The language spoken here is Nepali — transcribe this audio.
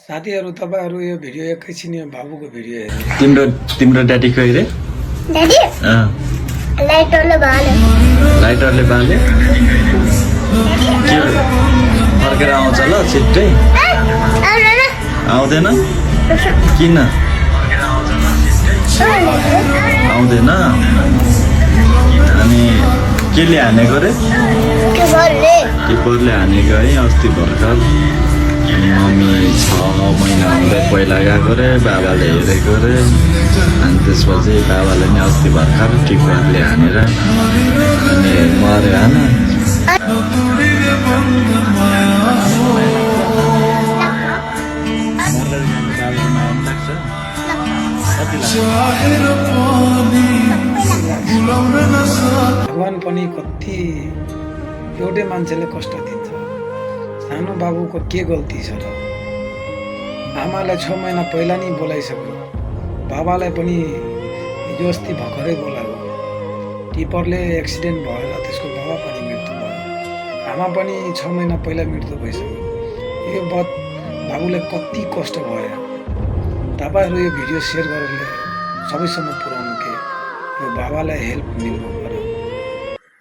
साथीहरु तपाईहरु यो भिडियो एकैछिन यो बाबुको भिडियो हेर्नु। तिम्रो ड्याडी खै रे? ड्याडी लाइटरले बाले के फर्केर आउँछ ल छिट्टै? आउँदैन किन आउँदैन? अनि केले हानेको रे? किपरले हानेको है अस्ति भर्खर। मम्मी 6 महिना हुँदै पहिला गएको रे, बाबाले हेरेको रे। अनि त्यसपछि बाबाले नि अस्ति भर्खर किपरले हानेर अनि मर्यो होइन। भगवान पनि कति एउटै मान्छेले कष्ट दिन्छ। सानो बाबुको के गल्ती छ र? आमालाई 6 महिना पहिला नि बोलाइसक्यो, बाबालाई पनि हिजो अस्ति भर्खरै बोलायो। टिपरले एक्सिडेन्ट भएर त्यसको बाबा पनि मृत्यु भयो, आमा पनि 6 महिना पहिला मृत्यु भइसक्यो। यो बाबुले कति कष्ट भयो। तपाईहरु यो भिडियो सेयर गरेर सबैसम्म पुर्याउनु के यो बाबालाई हेल्प मिल्नु।